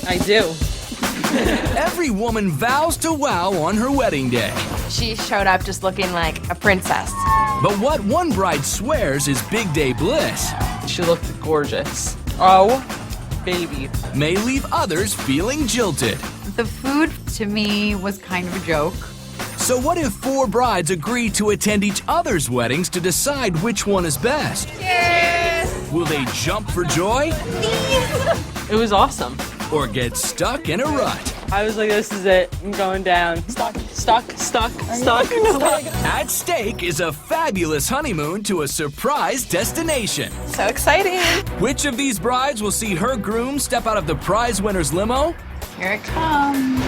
I do. Every woman vows to wow on her wedding day. She showed up just looking like a princess. But what one bride swears is big day bliss She looked gorgeous. Oh, baby. may leave others feeling jilted. The food, to me, was kind of a joke. So what if 4 brides agree to attend each other's weddings to decide which one is best? Cheers! Will they jump for joy It was awesome. or get stuck in a rut? I was like, this is it. I'm going down. Stuck. At stake is a fabulous honeymoon to a surprise destination. So exciting! Which of these brides will see her groom step out of the prize winner's limo? Here it comes.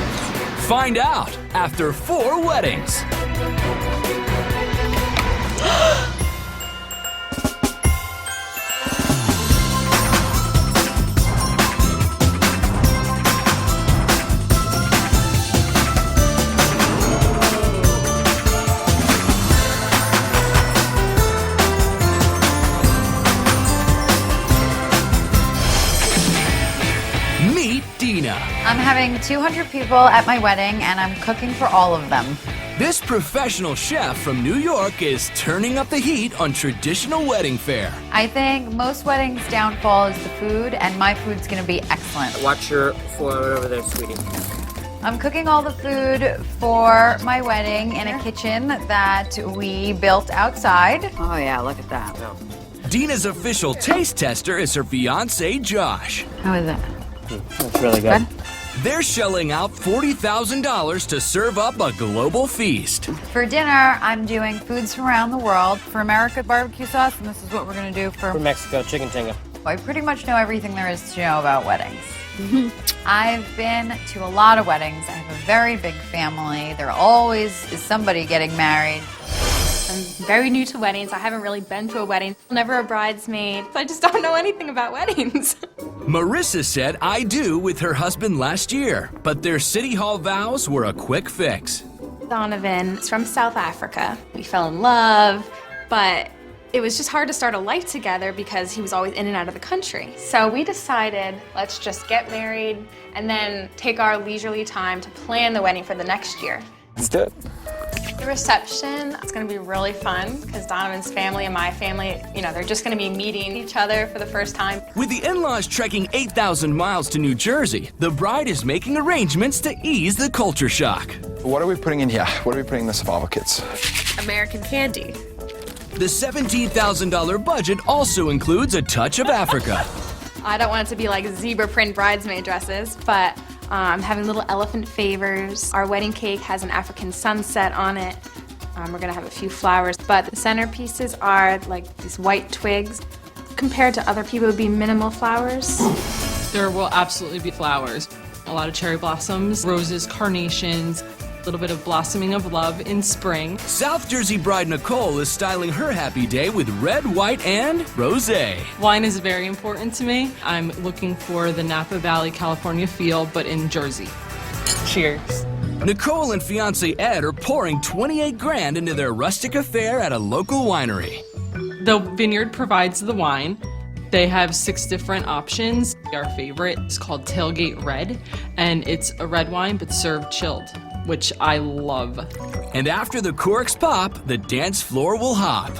Find out after 4 weddings. Meet Dina. I'm having 200 people at my wedding, and I'm cooking for all of them. This professional chef from New York is turning up the heat on traditional wedding fare. I think most weddings' downfall is the food, and my food's gonna be excellent. Watch your floor over there, sweetie. I'm cooking all the food for my wedding in a kitchen that we built outside. Oh yeah, look at that. Dina's official taste tester is her fiance, Josh. How is it? That's really good. They're shelling out $40,000 to serve up a global feast. For dinner, I'm doing foods from around the world. For America, barbecue sauce, and this is what we're gonna do For for... Mexico, chicken tinga. I pretty much know everything there is to know about weddings. I've been to a lot of weddings. I have a very big family. There always is somebody getting married. I'm very new to weddings. I haven't really been to a wedding. Never a bridesmaid. I just don't know anything about weddings. Marissa said I do with her husband last year, but their city hall vows were a quick fix. Donovan is from South Africa. We fell in love, but it was just hard to start a life together because he was always in and out of the country. So we decided, let's just get married and then take our leisurely time to plan the wedding for the next year. Let's do it. The reception, it's gonna be really fun because Donovan's family and my family, they're just gonna be meeting each other for the first time. With the in-laws trekking 8,000 miles to New Jersey, the bride is making arrangements to ease the culture shock. What are we putting in here? What are we putting in the survival kits? American candy. The $17,000 budget also includes a touch of Africa. I don't want it to be like zebra print bridesmaid dresses, but I'm having little elephant favors. Our wedding cake has an African sunset on it. We're gonna have a few flowers, but the centerpieces are like these white twigs. Compared to other people, it would be minimal flowers. There will absolutely be flowers. A lot of cherry blossoms, roses, carnations, a little bit of blossoming of love in spring. South Jersey bride Nicole is styling her happy day with red, white, and rosé. Wine is very important to me. I'm looking for the Napa Valley, California feel, but in Jersey. Cheers. Nicole and fiance Ed are pouring 28 grand into their rustic affair at a local winery. The vineyard provides the wine. They have 6 different options. Our favorite is called Tailgate Red, and it's a red wine but served chilled, which I love. And after the corks pop, the dance floor will hop.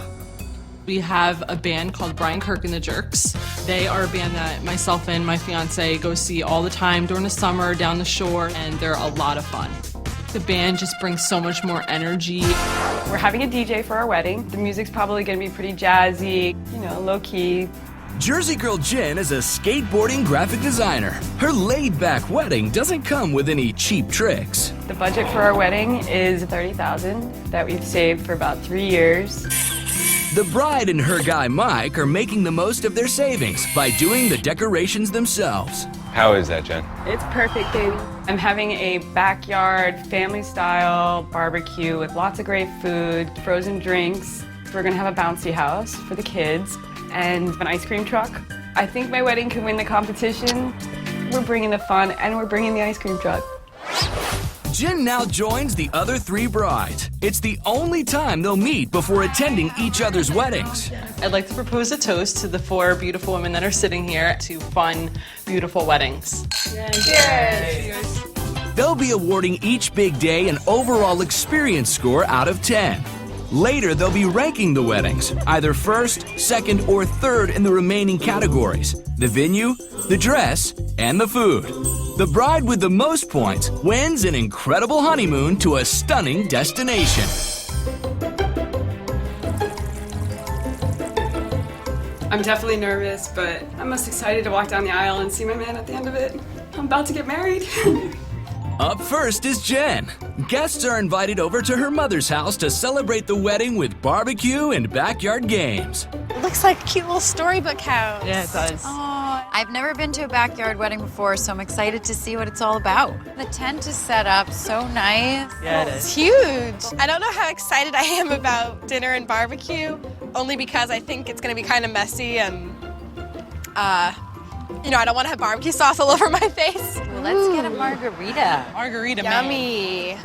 We have a band called Brian Kirk and the Jerks. They are a band that myself and my fiance go see all the time during the summer down the shore, and they're a lot of fun. The band just brings so much more energy. We're having a DJ for our wedding. The music's probably gonna be pretty jazzy, low key. Jersey girl Jen is a skateboarding graphic designer. Her laid-back wedding doesn't come with any cheap tricks. The budget for our wedding is $30,000 that we've saved for about 3 years. The bride and her guy Mike are making the most of their savings by doing the decorations themselves. How is that, Jen? It's perfect, baby. I'm having a backyard, family-style barbecue with lots of great food, frozen drinks. We're gonna have a bouncy house for the kids and an ice cream truck. I think my wedding can win the competition. We're bringing the fun and we're bringing the ice cream truck. Jen now joins the other 3 brides. It's the only time they'll meet before attending each other's weddings. I'd like to propose a toast to the 4 beautiful women that are sitting here to fun, beautiful weddings. Cheers! They'll be awarding each big day an overall experience score out of 10. Later, they'll be ranking the weddings, either first, second, or third in the remaining categories: the venue, the dress, and the food. The bride with the most points wins an incredible honeymoon to a stunning destination. I'm definitely nervous, but I'm most excited to walk down the aisle and see my man at the end of it. I'm about to get married. Up first is Jen. Guests are invited over to her mother's house to celebrate the wedding with barbecue and backyard games. It looks like a cute little storybook house. Yeah, it does. I've never been to a backyard wedding before, so I'm excited to see what it's all about. The tent is set up so nice. Yeah, it It's is. huge. I don't know how excited I am about dinner and barbecue, only because I think it's going to be kind of messy and, I don't want to have barbecue sauce all over my face. Well, let's get a margarita. Margarita Yummy.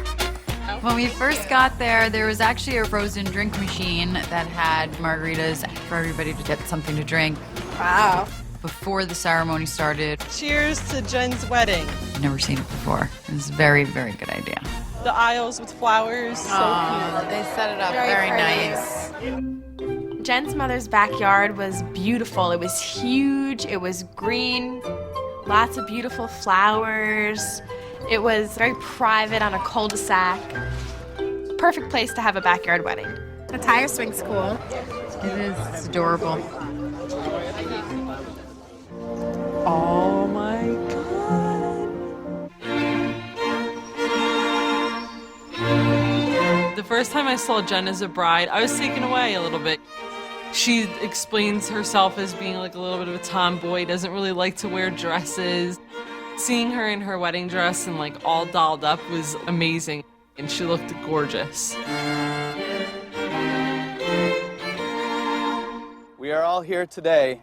When we first got there, there was actually a frozen drink machine that had margaritas for everybody to get something to drink. Wow. Before the ceremony started, Cheers to Jen's wedding. I've never seen it before. It was a very, very good idea. The aisles with flowers, so cute. They set it up Very pretty. nice. Jen's mother's backyard was beautiful. It was huge, it was green, lots of beautiful flowers. It was very private on a cul-de-sac. Perfect place to have a backyard wedding. The tire swing's cool. It is. It's adorable. Oh my God. The first time I saw Jen as a bride, I was taken away a little bit. She explains herself as being like a little bit of a tomboy, doesn't really like to wear dresses. Seeing her in her wedding dress and like all dolled up was amazing, and she looked gorgeous. We are all here today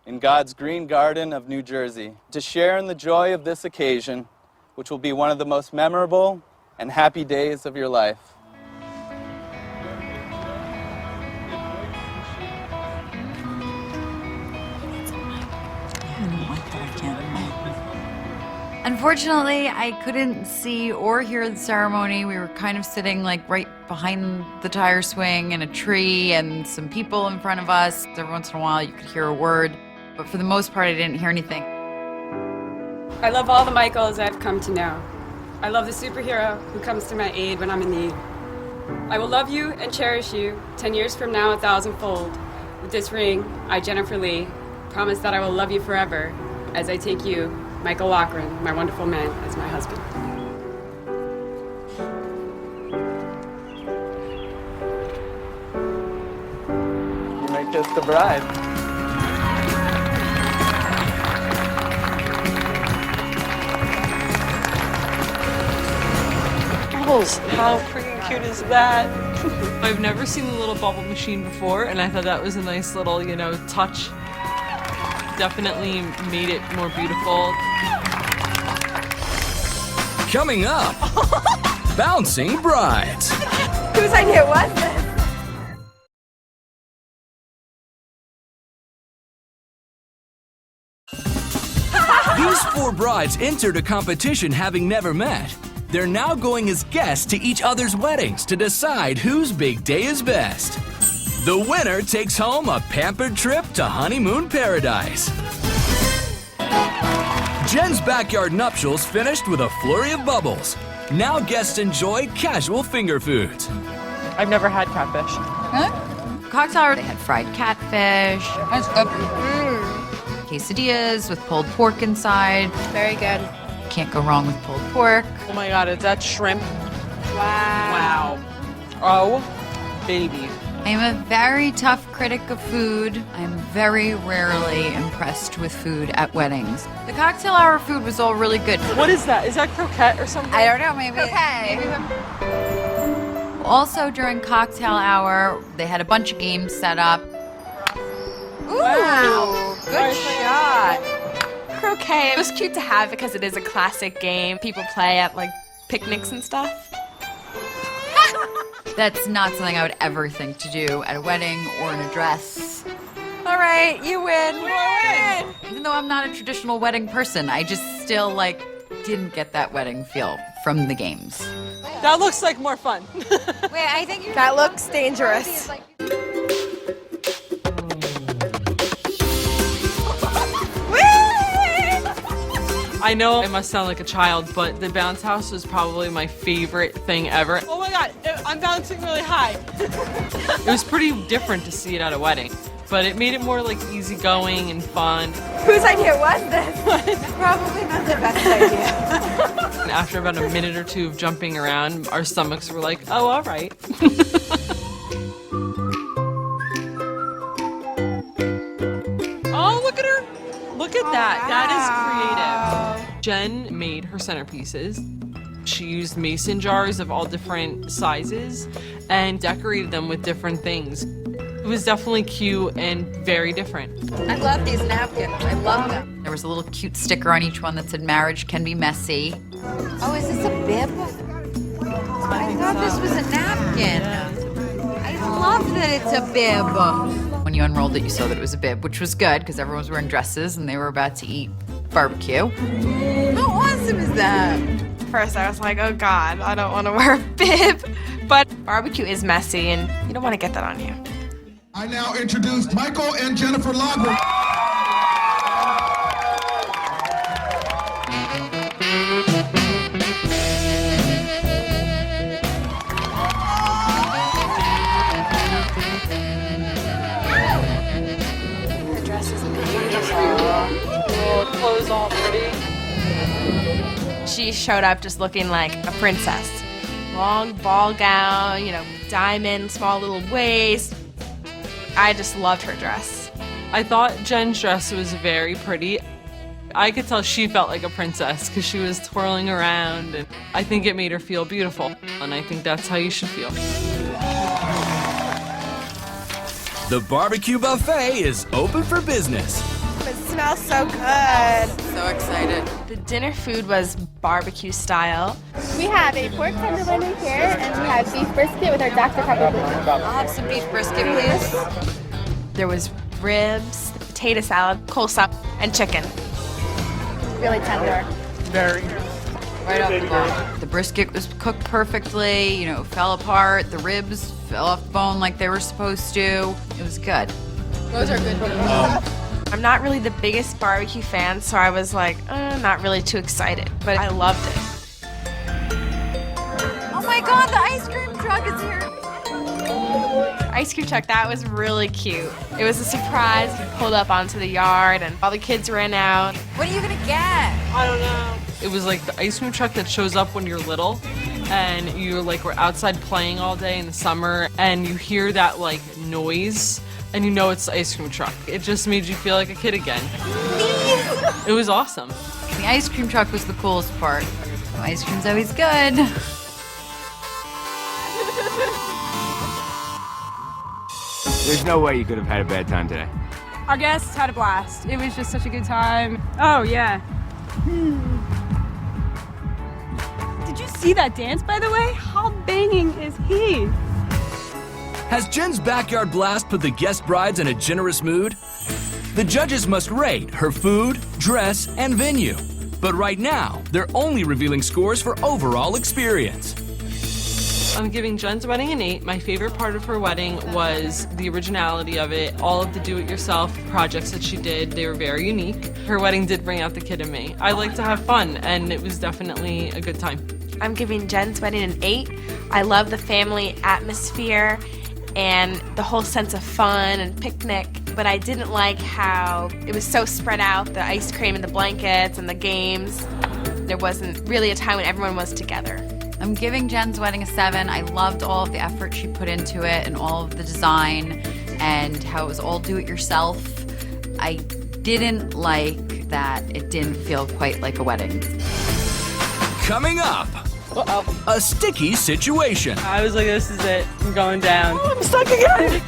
in God's green garden of New Jersey to share in the joy of this occasion, which will be one of the most memorable and happy days of your life. Unfortunately, I couldn't see or hear the ceremony. We were kind of sitting like right behind the tire swing in a tree and some people in front of us. Every once in a while you could hear a word, but for the most part I didn't hear anything. I love all the Michaels I've come to know. I love the superhero who comes to my aid when I'm in need. I will love you and cherish you 10 years from now 1,000-fold. With this ring, I, Jennifer Lee, promise that I will love you forever as I take you, Michael Lochran, my wonderful man, as my husband. You may kiss the bride. Bubbles, how freaking cute is that? I've never seen the little bubble machine before, and I thought that was a nice little, touch. Definitely made it more beautiful. Coming up, bouncing brides. Whose idea was this? These 4 brides entered a competition having never met. They're now going as guests to each other's weddings to decide whose big day is best. The winner takes home a pampered trip to honeymoon paradise. Jen's backyard nuptials finished with a flurry of bubbles. Now guests enjoy casual finger foods. I've never had catfish. Cocktail hour, they had fried catfish. That's good. Quesadillas with pulled pork inside. Very good. Can't go wrong with pulled pork. Oh my God, is that shrimp? Wow. Oh, baby. I am a very tough critic of food. I'm very rarely impressed with food at weddings. The cocktail hour food was all really good. What is that? Is that croquette or something? I don't know, maybe. Okay. Also during cocktail hour, they had a bunch of games set up. Ooh, good shot. Croquet. It was cute to have because it is a classic game. People play at like picnics and stuff. That's not something I would ever think to do at a wedding or in a dress. All right, you win. Even though I'm not a traditional wedding person, I just still didn't get that wedding feel from the games. That looks like more fun. Wait, I think That looks dangerous. I know I must sound like a child, but the bounce house was probably my favorite thing ever. Oh my God, I'm bouncing really high. It was pretty different to see it at a wedding, but it made it more easygoing and fun. Whose idea was this? Probably not the best idea. And after about a minute or two of jumping around, our stomachs were like, oh, all right. Oh, look at her. Look at that. That is creative. Jen made her centerpieces. She used mason jars of all different sizes and decorated them with different things. It was definitely cute and very different. I love these napkins. I love them. There was a little cute sticker on each one that said marriage can be messy. Oh, is this a bib? I thought this was a napkin. I love that it's a bib. When you unrolled it, you saw that it was a bib, which was good because everyone was wearing dresses and they were about to eat barbecue. How awesome is that? First, I was like, oh God, I don't want to wear a bib. But barbecue is messy, and you don't want to get that on you. I now introduce Michael and Jennifer Lager. Her dress is beautiful. Oh, clothes all pretty. She showed up just looking like a princess. Long ball gown, diamond, small little waist. I just loved her dress. I thought Jen's dress was very pretty. I could tell she felt like a princess because she was twirling around, and I think it made her feel beautiful, and I think that's how you should feel. The barbecue buffet is open for business. It smells so good. So excited. The dinner food was barbecue style. We have a pork tenderloin here, and we have beef brisket with our Dr. Pepper bouillon. I'll have some beef brisket, please. There was ribs, potato salad, coleslaw, and chicken. Really tender. Very. Right off the bone. The brisket was cooked perfectly, fell apart. The ribs fell off the bone like they were supposed to. It was good. Those are good. I'm not really the biggest barbecue fan, so I was like, not really too excited, but I loved it. Oh my God, the ice cream truck is here. Ice cream truck, that was really cute. It was a surprise. We pulled up onto the yard and all the kids ran out. What are you gonna get? I don't know. It was like the ice cream truck that shows up when you're little and you were outside playing all day in the summer and you hear that noise and it's the ice cream truck. It just made you feel like a kid again. It was awesome. The ice cream truck was the coolest part. Ice cream's always good. There's no way you could have had a bad time today. Our guests had a blast. It was just such a good time. Oh, yeah. Did you see that dance, by the way? How banging is he? Has Jen's backyard blast put the guest brides in a generous mood? The judges must rate her food, dress, and venue. But right now, they're only revealing scores for overall experience. I'm giving Jen's wedding an 8. My favorite part of her wedding was the originality of it. All of the do-it-yourself projects that she did, they were very unique. Her wedding did bring out the kid in me. I like to have fun, and it was definitely a good time. I'm giving Jen's wedding an 8. I love the family atmosphere and the whole sense of fun and picnic, but I didn't like how it was so spread out, the ice cream and the blankets and the games. There wasn't really a time when everyone was together. I'm giving Jen's wedding a 7. I loved all of the effort she put into it and all of the design and how it was all do-it-yourself. I didn't like that it didn't feel quite like a wedding. Coming up, a sticky situation. I was like, this is it. I'm going down. Oh, I'm stuck again.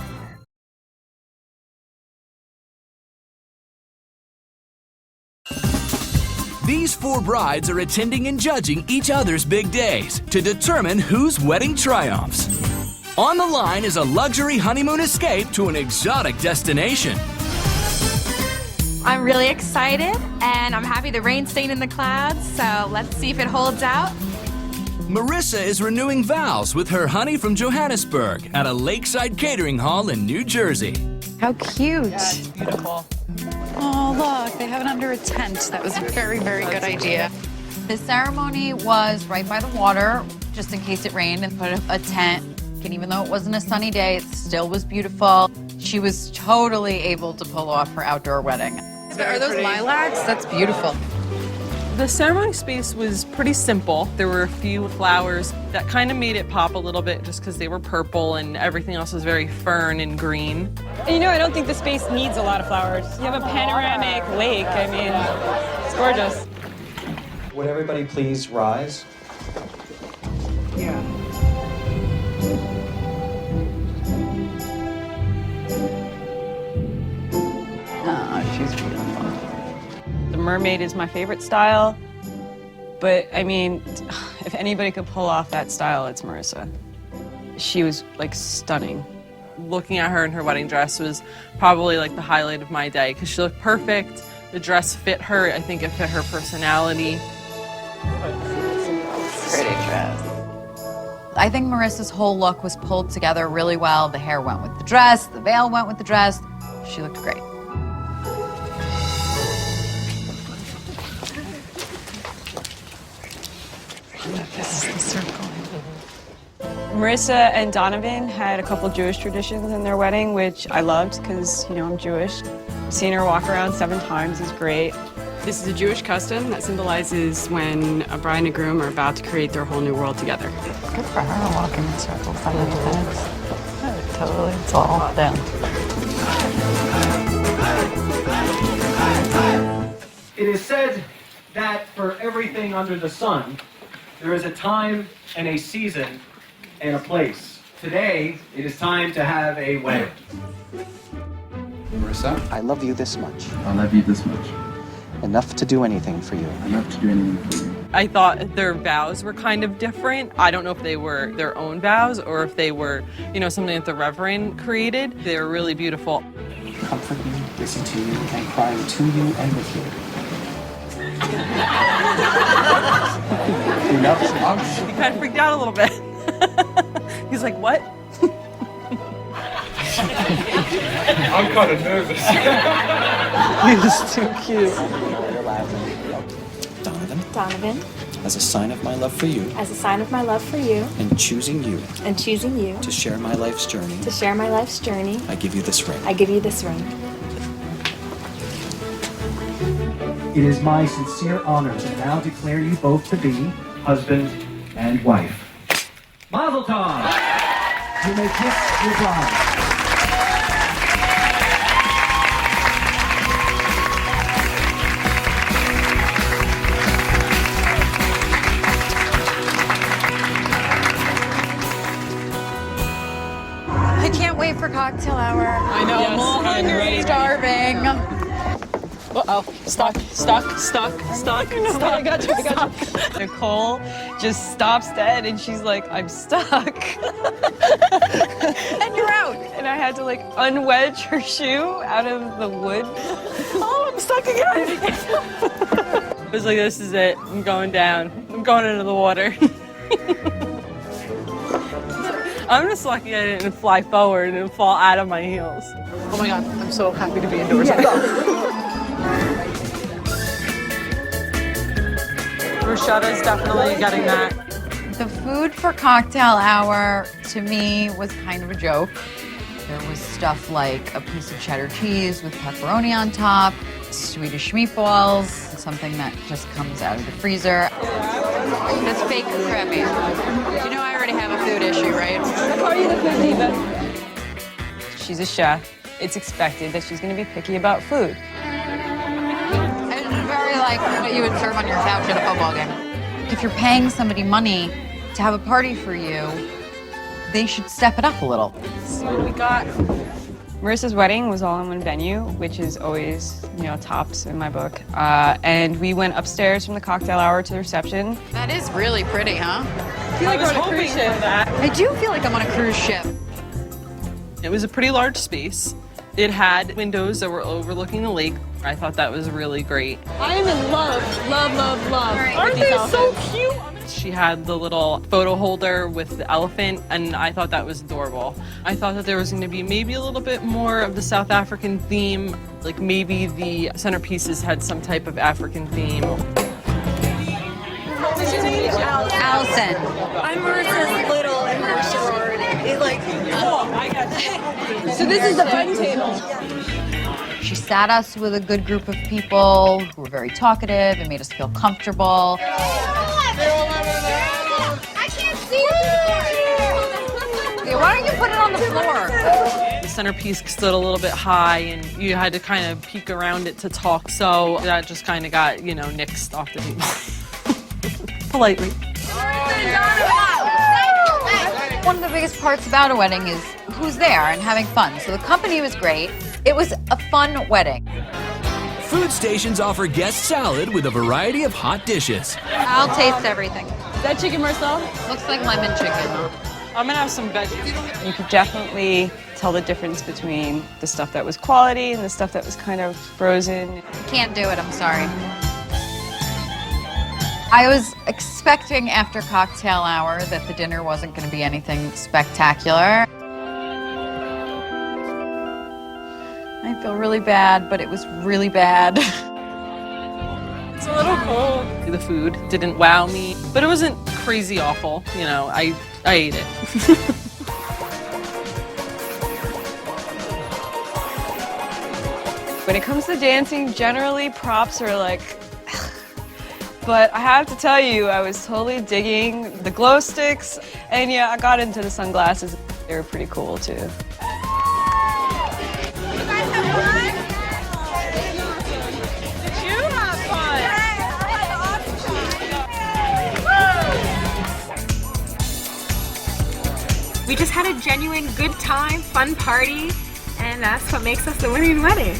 These 4 brides are attending and judging each other's big days to determine whose wedding triumphs. On the line is a luxury honeymoon escape to an exotic destination. I'm really excited, and I'm happy the rain stayed in the clouds, so let's see if it holds out. Marissa is renewing vows with her honey from Johannesburg at a lakeside catering hall in New Jersey. How cute. Yeah, it's beautiful. Oh, look, they have it under a tent. That was a very, very good idea. The ceremony was right by the water, just in case it rained, and put a tent. And even though it wasn't a sunny day, it still was beautiful. She was totally able to pull off her outdoor wedding. Are those lilacs? That's beautiful. The ceremony space was pretty simple. There were a few flowers that kind of made it pop a little bit just because they were purple and everything else was very fern and green. And you know, I don't think the space needs a lot of flowers. You have a panoramic lake. I mean, it's gorgeous. Would everybody please rise? Yeah. Oh, she's beautiful. The mermaid is my favorite style, but I mean, if anybody could pull off that style, it's Marissa. She was like stunning. Looking at her in her wedding dress was probably like the highlight of my day because she looked perfect. The dress fit her. I think it fit her personality. Pretty dress. I think Marissa's whole look was pulled together really well. The hair went with the dress, the veil went with the dress. She looked great. This is the circle. Marissa and Donovan had a couple Jewish traditions in their wedding, which I loved because, you know, I'm Jewish. Seeing her walk around 7 times is great. This is a Jewish custom that symbolizes when a bride and a groom are about to create their whole new world together. Good for her, walking in circles 7 times. Totally, it's all done. It is said that for everything under the sun, there is a time and a season and a place. Today, it is time to have a wedding. Marissa, I love you this much. I love you this much. Enough to do anything for you. Enough to do anything for you. I thought their vows were kind of different. I don't know if they were their own vows or if they were, you know, something that the Reverend created. They were really beautiful. Comfort you, listen to you, and crying to you and with you. You know, He kind of freaked out a little bit. He's like, what? I'm kind of nervous. He's too cute. Donovan, as a sign of my love for you, As a sign of my love for you and choosing you and choosing you to share my life's journey, to share my life's journey, I give you this ring. I give you this ring. It is my sincere honor to now declare you both to be husband and wife. Mazel tov! You may kiss your bride. I can't wait for cocktail hour. I know, I'm all hungry. Starving. Uh-oh, stuck. I got you. Nicole just stops dead and she's like, I'm stuck. And you're out. And I had to like unwedge her shoe out of the wood. Oh, I'm stuck again. I was like, this is it. I'm going down. I'm going into the water. I'm just lucky I didn't fly forward and fall out of my heels. Oh my God, I'm so happy to be indoors. Roshetta's definitely getting that. The food for cocktail hour, to me, was kind of a joke. There was stuff like a piece of cheddar cheese with pepperoni on top, Swedish meatballs, something that just comes out of the freezer. That's fake crab meat. You know I already have a food issue, right? I call you the food diva. She's a chef. It's expected that she's going to be picky about food. It's very like what you would serve on your couch at a football game. If you're paying somebody money to have a party for you, they should step it up a little. So we got Marissa's wedding was all in one venue, which is always, tops in my book. And we went upstairs from the cocktail hour to the reception. That is really pretty, huh? I feel like we're on a cruise ship. I do feel like I'm on a cruise ship. It was a pretty large space. It had windows that were overlooking the lake. I thought that was really great. I am in love. Aren't Aren't they so cute? She had the little photo holder with the elephant, and I thought that was adorable. I thought that there was going to be maybe a little bit more of the South African theme, like maybe the centerpieces had some type of African theme. What's your name? Allison. I'm Marissa's little in her sorority. I got you. So this is the fun table. She sat us with a good group of people who were very talkative and made us feel comfortable. I can't see you. Okay, why don't you put it on the floor? The centerpiece stood a little bit high, and you had to kind of peek around it to talk, so that just kind of got, nixed off the table. Politely. One of the biggest parts about a wedding is who's there and having fun. So the company was great. It was a fun wedding. Food stations offer guest salad with a variety of hot dishes. I'll taste everything. Is that chicken Marcel? Looks like lemon chicken. I'm gonna have some veggies. You could definitely tell the difference between the stuff that was quality and the stuff that was kind of frozen. Can't do it, I'm sorry. I was expecting after cocktail hour that the dinner wasn't going to be anything spectacular. I feel really bad, but it was really bad. It's a little cold. The food didn't wow me, but it wasn't crazy awful. I ate it. When it comes to dancing, generally props are like, but I have to tell you, I was totally digging the glow sticks, and yeah, I got into the sunglasses. They were pretty cool too. We just had a genuine good time, fun party, and that's what makes us the winning wedding.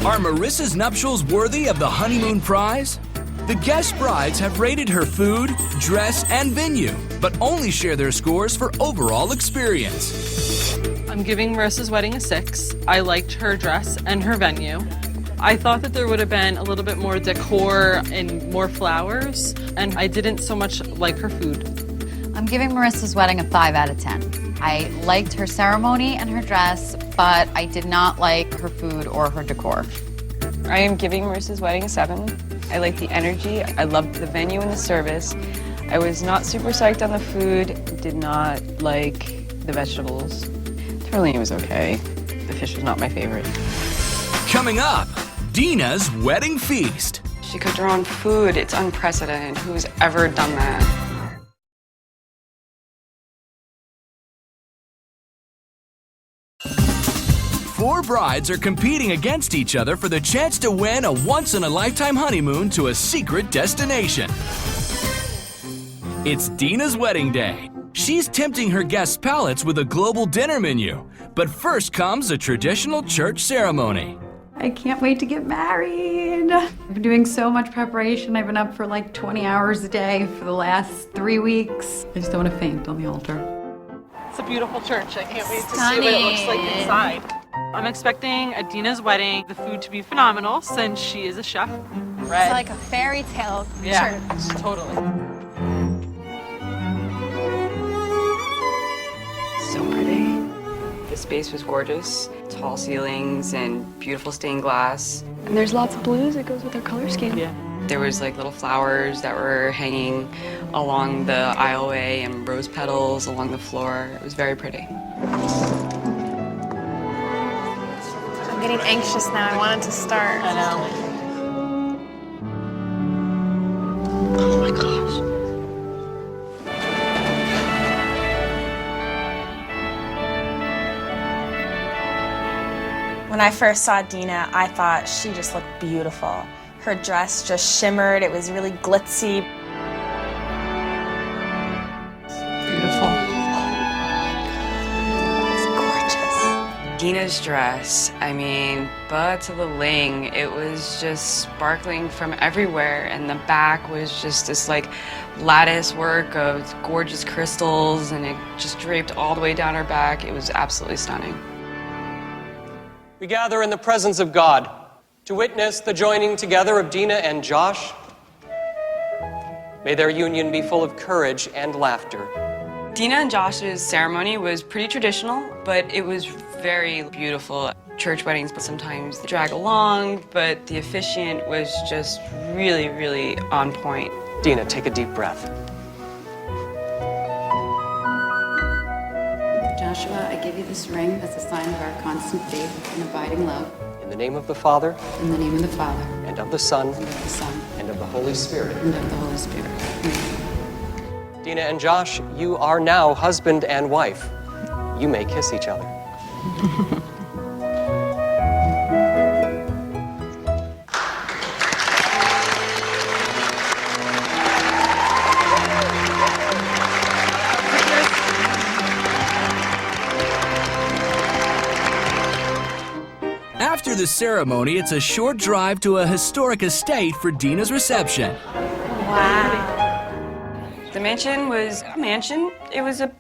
Are Marissa's nuptials worthy of the honeymoon prize? The guest brides have rated her food, dress, and venue, but only share their scores for overall experience. I'm giving Marissa's wedding a 6. I liked her dress and her venue. I thought that there would have been a little bit more decor and more flowers, and I didn't so much like her food. I'm giving Marissa's wedding a 5 out of 10. I liked her ceremony and her dress, but I did not like her food or her decor. I am giving Marissa's wedding a 7. I liked the energy. I loved the venue and the service. I was not super psyched on the food. Did not like the vegetables. Turlene was okay. The fish was not my favorite. Coming up, Dina's wedding feast. She cooked her own food. It's unprecedented. Who's ever done that? 4 brides are competing against each other for the chance to win a once-in-a-lifetime honeymoon to a secret destination. It's Dina's wedding day. She's tempting her guests' palates with a global dinner menu. But first comes a traditional church ceremony. I can't wait to get married. I've been doing so much preparation. I've been up for like 20 hours a day for the last 3 weeks. I just don't want to faint on the altar. It's a beautiful church. I can't wait to see what it looks like inside. I'm expecting at Dina's wedding the food to be phenomenal since she is a chef. It's like a fairy tale church. Totally. So pretty. The space was gorgeous. Tall ceilings and beautiful stained glass. And there's lots of blues. It goes with our color scheme. Yeah. There was like little flowers that were hanging along the aisleway and rose petals along the floor. It was very pretty. I'm getting anxious now. I want it to start. I know. Oh my gosh. When I first saw Dina, I thought she just looked beautiful. Her dress just shimmered. It was really glitzy. Beautiful. It's gorgeous. Dina's dress, I mean, butt to the ling, it was just sparkling from everywhere, and the back was just this like lattice work of gorgeous crystals, and it just draped all the way down her back. It was absolutely stunning. We gather in the presence of God to witness the joining together of Dina and Josh. May their union be full of courage and laughter. Dina and Josh's ceremony was pretty traditional, but it was very beautiful. Church weddings sometimes drag along, but the officiant was just really, really on point. Dina, take a deep breath. Joshua, I give you this ring as a sign of our constant faith and abiding love. In the name of the Father, In the name of the Father, and of the Son, and of the Son, and of the Holy Spirit. and of the Holy Spirit. Amen. Dina and Josh, you are now husband and wife. You may kiss each other. After the ceremony, it's a short drive to a historic estate for Dina's reception. Wow. The mansion was a mansion. It was a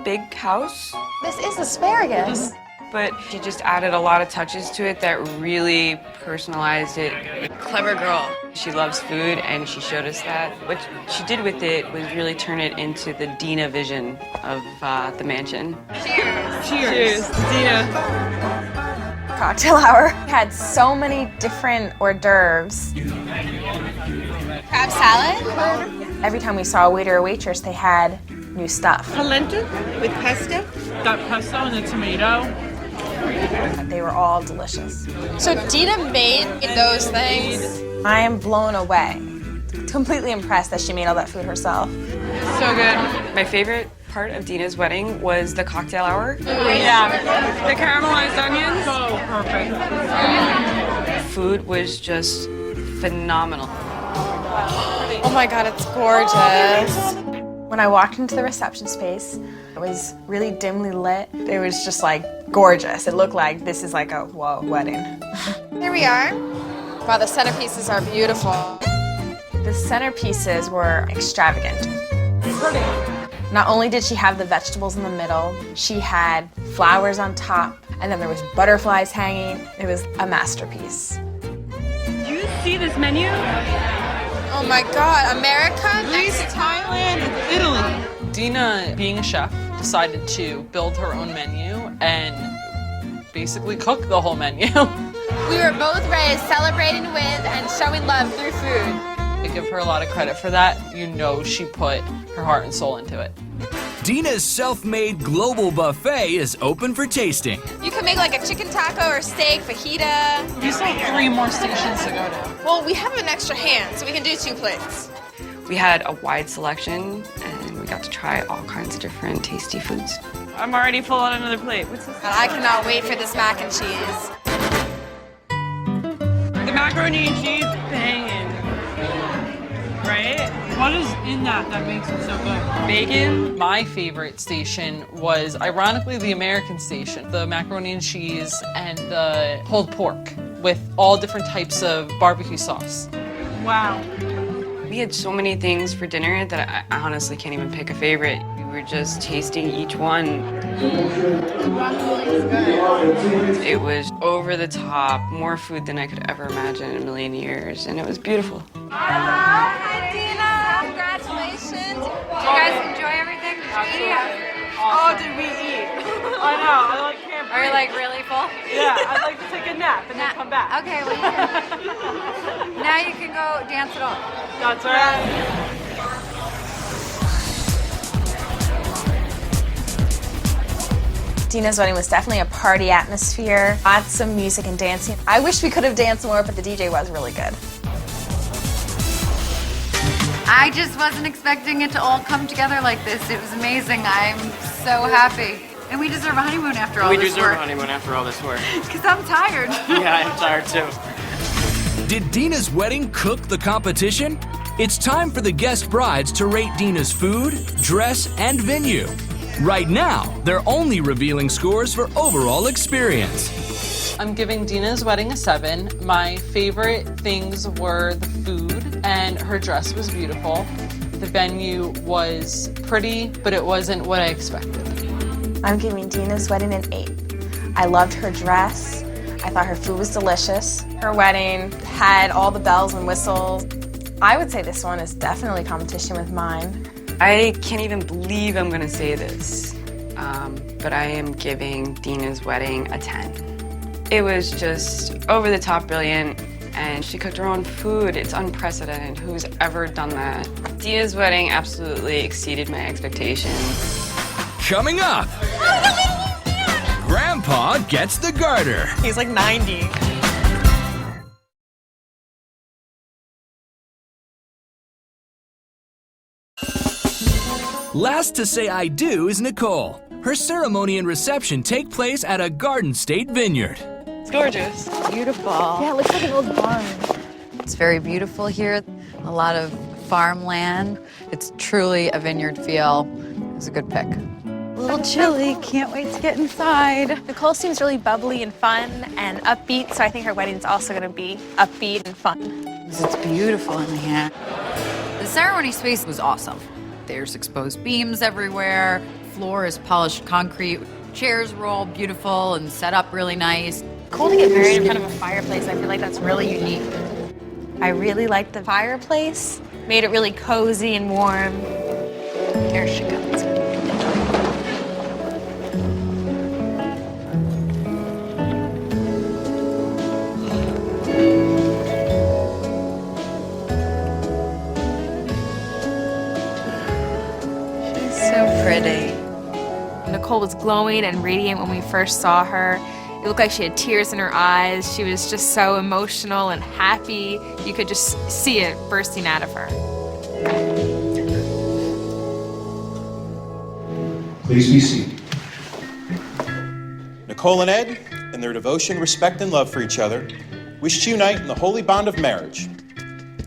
big house. This is asparagus. But she just added a lot of touches to it that really personalized it. Clever girl. She loves food, and she showed us that. What she did with it was really turn it into the Dina vision of the mansion. Cheers. Cheers. Dina. Cocktail hour. We had so many different hors d'oeuvres. Crab salad. Every time we saw a waiter or waitress, they had new stuff. Polenta with pesto. Got pesto and a tomato. They were all delicious. So Dina made those things. I am blown away. Completely impressed that she made all that food herself. So good. My favorite part of Dina's wedding was the cocktail hour. Yeah, the caramelized onions. So perfect. Food was just phenomenal. Oh my God, it's gorgeous. When I walked into the reception space, it was really dimly lit. It was just like gorgeous. It looked like this is like a wedding. Here we are. Wow, the centerpieces are beautiful. The centerpieces were extravagant. Not only did she have the vegetables in the middle, she had flowers on top, and then there was butterflies hanging. It was a masterpiece. Do you see this menu? Oh my God, America, Greece, Thailand, and Italy. Dina, being a chef, decided to build her own menu and basically cook the whole menu. We were both raised celebrating with and showing love through food. I give her a lot of credit for that. You know she put her heart and soul into it. Dina's self-made global buffet is open for tasting. You can make like a chicken taco or steak, fajita. We still have 3 more stations to go to. Well, we have an extra hand, so we can do 2 plates. We had a wide selection, and we got to try all kinds of different tasty foods. I'm already full on another plate. What's this? And I cannot wait for this mac and cheese. The macaroni and cheese banging. Right? What is in that makes it so good? Bacon. My favorite station was, ironically, the American station. The macaroni and cheese and the pulled pork with all different types of barbecue sauce. Wow. We had so many things for dinner that I honestly can't even pick a favorite. We were just tasting each one. It was over the top, more food than I could ever imagine in a million years, and it was beautiful. Hi, Dina! Congratulations! Did you guys enjoy everything? Did you eat? Oh, did we eat? I know, I can't breathe. Are you like really full? Yeah, I'd like to take a nap and then come back. Okay, well, now you can go dance it off. That's all right. Dina's wedding was definitely a party atmosphere. Lots of music and dancing. I wish we could have danced more, but the DJ was really good. I just wasn't expecting it to all come together like this. It was amazing. I'm so happy. And we deserve a honeymoon after all We this deserve work. a honeymoon after all this work. Because I'm tired. Yeah, I'm tired too. Did Dina's wedding cook the competition? It's time for the guest brides to rate Dina's food, dress, and venue. Right now, they're only revealing scores for overall experience. I'm giving Dina's wedding a 7. My favorite things were the food, and her dress was beautiful. The venue was pretty, but it wasn't what I expected. I'm giving Dina's wedding an 8. I loved her dress. I thought her food was delicious. Her wedding had all the bells and whistles. I would say this one is definitely competition with mine. I can't even believe I'm gonna say this, but I am giving Dina's wedding a 10. It was just over the top brilliant, and she cooked her own food. It's unprecedented. Who's ever done that? Dina's wedding absolutely exceeded my expectations. Coming up, Grandpa gets the garter. He's like 90. Last to say I do is Nicole. Her ceremony and reception take place at a Garden State vineyard. It's gorgeous. Beautiful. Yeah, it looks like an old barn. It's very beautiful here. A lot of farmland. It's truly a vineyard feel. It's a good pick. A little chilly. Can't wait to get inside. Nicole seems really bubbly and fun and upbeat, so I think her wedding's also going to be upbeat and fun. It's beautiful in here. The ceremony space was awesome. There's exposed beams everywhere. Floor is polished concrete. Chairs were all beautiful and set up really nice. Cool to get married in front of a fireplace. I feel like that's really unique. I really liked the fireplace. Made it really cozy and warm. Here she comes. So pretty. Nicole was glowing and radiant when we first saw her. It looked like she had tears in her eyes. She was just so emotional and happy. You could just see it bursting out of her. Please be seated. Nicole and Ed, in their devotion, respect, and love for each other, wish to unite in the holy bond of marriage.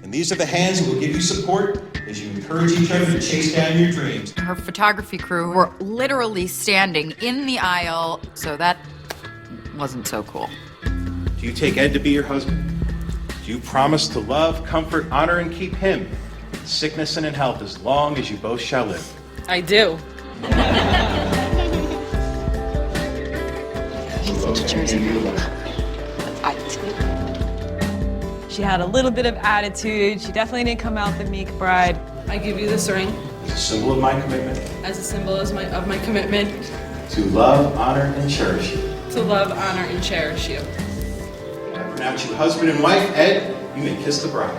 And these are the hands that will give you support as you encourage each other to chase down your dreams. Her photography crew were literally standing in the aisle, so that wasn't so cool. Do you take Ed to be your husband? Do you promise to love, comfort, honor, and keep him in sickness and in health as long as you both shall live? I do. She's such a Jersey girl. I do. She had a little bit of attitude. She definitely didn't come out the meek bride. I give you this ring As a symbol of my commitment as a symbol of my commitment to love, honor, and cherish you. to love, honor, and cherish you. I pronounce you husband and wife. Ed, you may kiss the bride.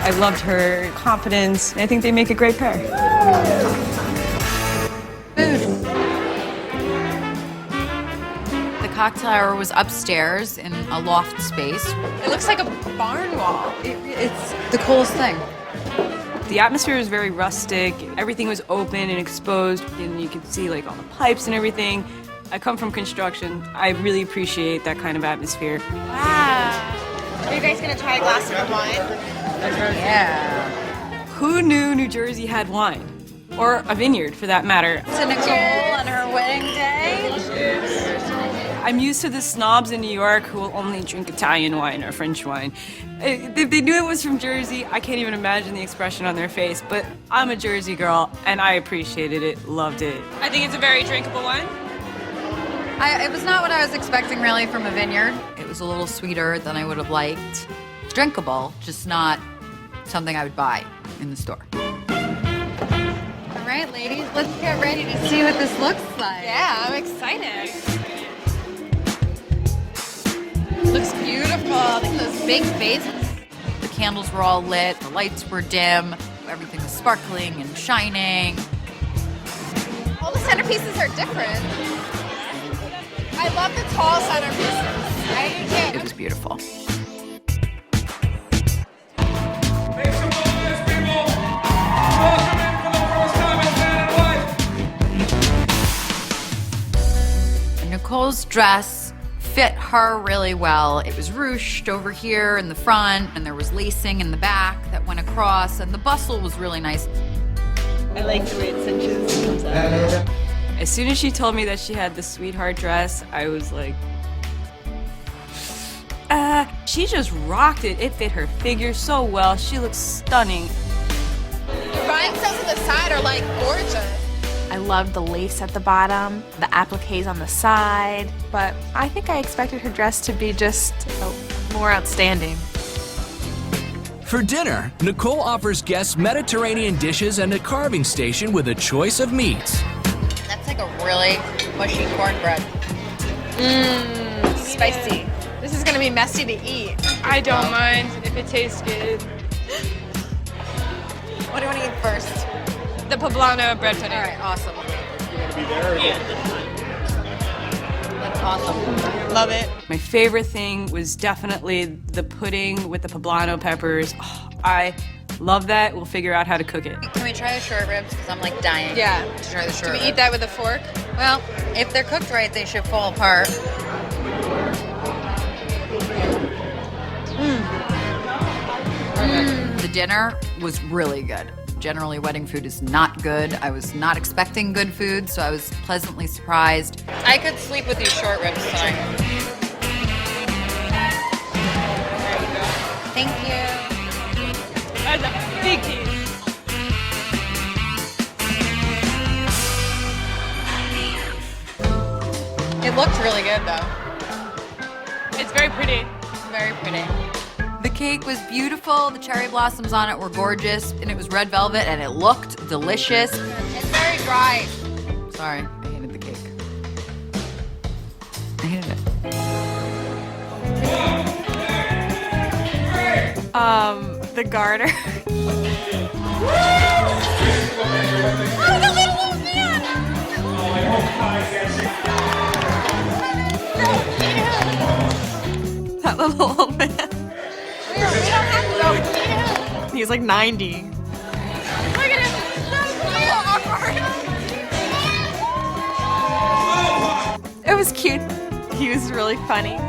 I loved her confidence. I think they make a great pair. The cocktail hour was upstairs in a loft space. It looks like a barn wall. It's the coolest thing. The atmosphere was very rustic. Everything was open and exposed, and you could see like all the pipes and everything. I come from construction. I really appreciate that kind of atmosphere. Wow. Are you guys gonna try a glass of wine? Yeah. Who knew New Jersey had wine? Or a vineyard, for that matter. To Nicole on her wedding day. I'm used to the snobs in New York who will only drink Italian wine or French wine. If they knew it was from Jersey, I can't even imagine the expression on their face, but I'm a Jersey girl, and I appreciated it, loved it. I think it's a very drinkable wine. It was not what I was expecting really from a vineyard. It was a little sweeter than I would have liked. It's drinkable, just not something I would buy in the store. All right, ladies, let's get ready to see what this looks like. Yeah, I'm excited. Looks beautiful. Look at those big vases. The candles were all lit, the lights were dim, everything was sparkling and shining. All the centerpieces are different. I love the tall centerpieces. I do too. It was beautiful. Make some noise, people! Welcome in for the first time as man and wife! Nicole's dress fit her really well. It was ruched over here in the front, and there was lacing in the back that went across, and the bustle was really nice. I like the way it cinches and comes out. As soon as she told me that she had the sweetheart dress, I was like, she just rocked it. It fit her figure so well. She looks stunning. The rhinestones on the side are like gorgeous. I loved the lace at the bottom, the appliques on the side, but I think I expected her dress to be just more outstanding. For dinner, Nicole offers guests Mediterranean dishes and a carving station with a choice of meats. That's like a really mushy cornbread. Mmm, spicy. This is gonna be messy to eat. I don't mind if it tastes good. What do you want to eat first? The poblano bread pudding. All right, awesome. Yeah. That's awesome. Love it. My favorite thing was definitely the pudding with the poblano peppers. Oh, I love that. We'll figure out how to cook it. Can we try the short ribs? Because I'm like dying to try the short Do we ribs. eat that with a fork? Well, if they're cooked right, they should fall apart. The dinner was really good. Generally, wedding food is not good. I was not expecting good food, so I was pleasantly surprised. I could sleep with these short ribs tonight. Thank you. That's a big piece. It looked really good, though. It's very pretty. Very pretty. The cake was beautiful. The cherry blossoms on it were gorgeous, and it was red velvet, and it looked delicious. It's very dry. Sorry, I hated the cake. I hated it. The garter. That little old man. He's like 90. Look at him. So awkward. It was cute. He was really funny. Okay,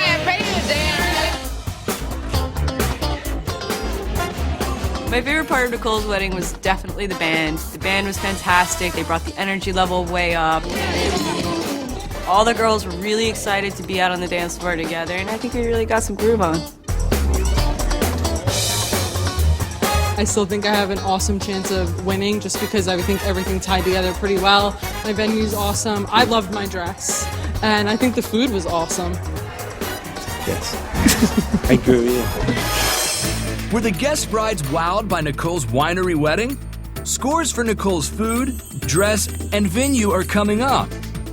I'm ready to dance. My favorite part of Nicole's wedding was definitely the band. The band was fantastic. They brought the energy level way up. All the girls were really excited to be out on the dance floor together, and I think we really got some groove on. I still think I have an awesome chance of winning just because I think everything tied together pretty well. My venue's awesome. I loved my dress, and I think the food was awesome. Yes. I agree with you. Were the guest brides wowed by Nicole's winery wedding? Scores for Nicole's food, dress, and venue are coming up.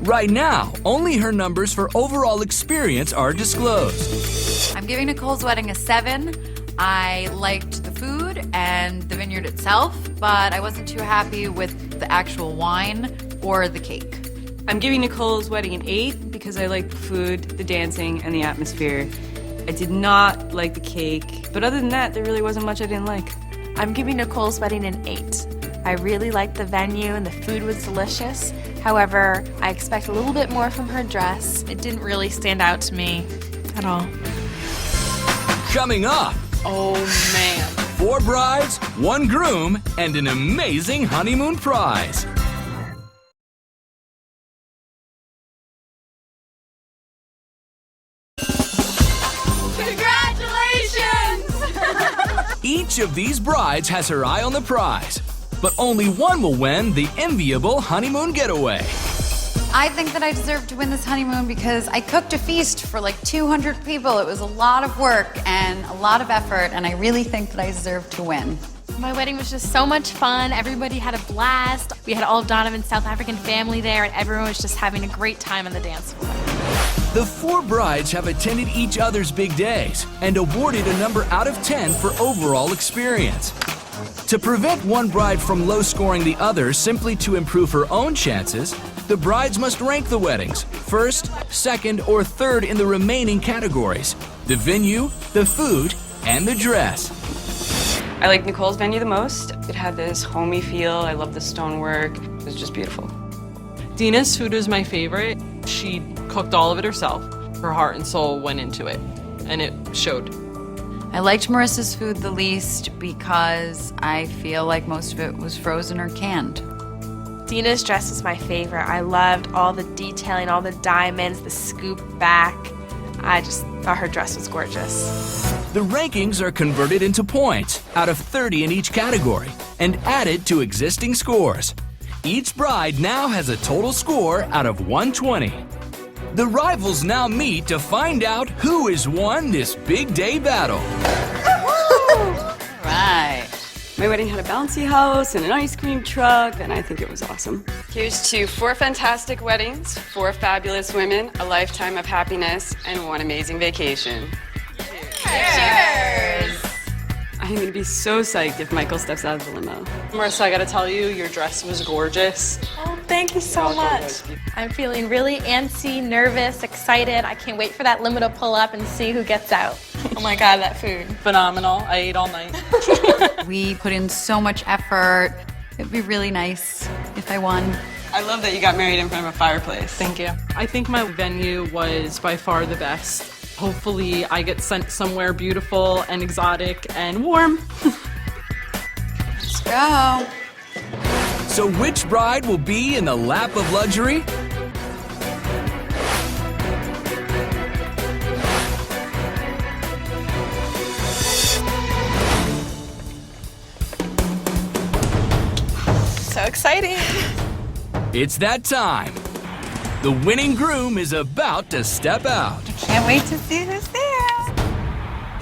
Right now, only her numbers for overall experience are disclosed. I'm giving Nicole's wedding a 7. I liked the food and the vineyard itself, but I wasn't too happy with the actual wine or the cake. I'm giving Nicole's wedding an 8 because I liked the food, the dancing, and the atmosphere. I did not like the cake, but other than that, there really wasn't much I didn't like. I'm giving Nicole's wedding an 8. I really liked the venue and the food was delicious. However, I expect a little bit more from her dress. It didn't really stand out to me at all. Coming up, Oh man. 4 brides, 1 groom, and an amazing honeymoon prize. Congratulations! Each of these brides has her eye on the prize, but only one will win the enviable honeymoon getaway. I think that I deserve to win this honeymoon because I cooked a feast for like 200 people. It was a lot of work and a lot of effort, and I really think that I deserve to win. My wedding was just so much fun. Everybody had a blast. We had all of Donovan's South African family there, and everyone was just having a great time on the dance floor. The 4 brides have attended each other's big days and awarded a number out of 10 for overall experience. To prevent one bride from low-scoring the other simply to improve her own chances, the brides must rank the weddings, first, second, or third in the remaining categories: the venue, the food, and the dress. I like Nicole's venue the most. It had this homey feel. I love the stonework. It was just beautiful. Dina's food was my favorite. She cooked all of it herself. Her heart and soul went into it, and it showed. I liked Marissa's food the least because I feel like most of it was frozen or canned. Dina's dress was my favorite. I loved all the detailing, all the diamonds, the scoop back. I just thought her dress was gorgeous. The rankings are converted into points out of 30 in each category and added to existing scores. Each bride now has a total score out of 120. The rivals now meet to find out who has won this big day battle. Right. My wedding had a bouncy house and an ice cream truck, and I think it was awesome. Here's to 4 fantastic weddings, 4 fabulous women, a lifetime of happiness, and 1 amazing vacation. Cheers! I'm gonna be so psyched if Michael steps out of the limo. Marissa, I gotta tell you, your dress was gorgeous. Oh, thank you so much. I'm feeling really antsy, nervous, excited. I can't wait for that limo to pull up and see who gets out. Oh my God, that food. Phenomenal. I ate all night. We put in so much effort. It'd be really nice if I won. I love that you got married in front of a fireplace. Thank you. I think my venue was by far the best. Hopefully I get sent somewhere beautiful and exotic and warm. Let's go. So which bride will be in the lap of luxury? So exciting. It's that time. The winning groom is about to step out. Can't wait to see who's there.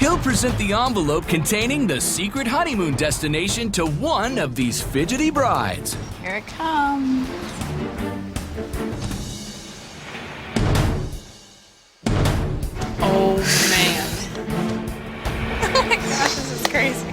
He'll present the envelope containing the secret honeymoon destination to one of these fidgety brides. Here it comes. Oh, man. Oh my gosh, this is crazy.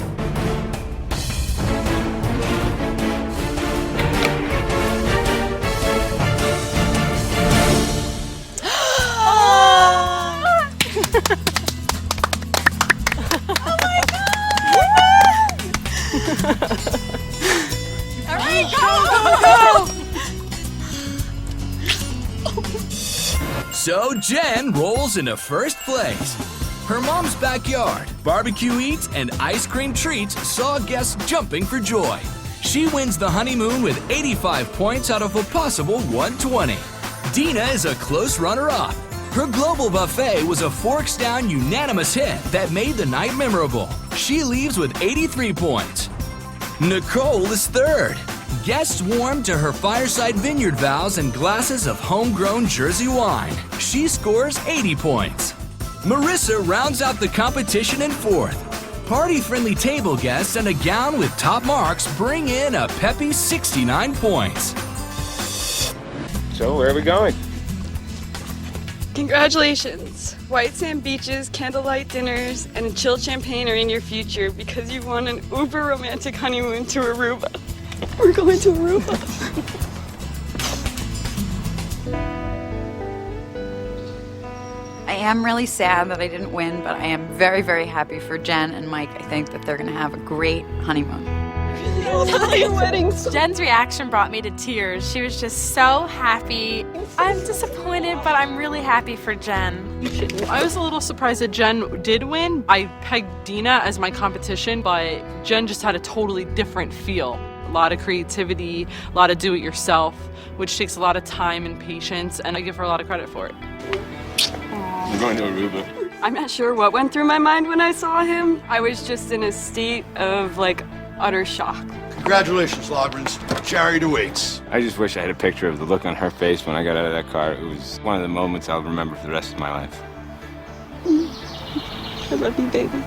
All right, go! So Jen rolls into first place. Her mom's backyard, barbecue eats, and ice cream treats saw guests jumping for joy. She wins the honeymoon with 85 points out of a possible 120. Dina is a close runner-up. Her global buffet was a forks down unanimous hit that made the night memorable. She leaves with 83 points. Nicole is third. Guests warmed to her fireside vineyard vows and glasses of homegrown Jersey wine. She scores 80 points. Marissa rounds out the competition in fourth. Party-friendly table guests and a gown with top marks bring in a peppy 69 points. So, where are we going? Congratulations! White sand beaches, candlelight dinners, and chilled champagne are in your future because you won an uber romantic honeymoon to Aruba. We're going to Aruba. I am really sad that I didn't win, but I am very, very happy for Jen and Mike. I think that they're going to have a great honeymoon. Jen's reaction brought me to tears. She was just so happy. I'm disappointed, but I'm really happy for Jen. I was a little surprised that Jen did win. I pegged Dina as my competition, but Jen just had a totally different feel. A lot of creativity, a lot of do-it-yourself, which takes a lot of time and patience, and I give her a lot of credit for it. We're going to Aruba. I'm not sure what went through my mind when I saw him. I was just in a state of utter shock. Congratulations, Logrins. Chariot awaits. I just wish I had a picture of the look on her face when I got out of that car. It was one of the moments I'll remember for the rest of my life. I love you, baby.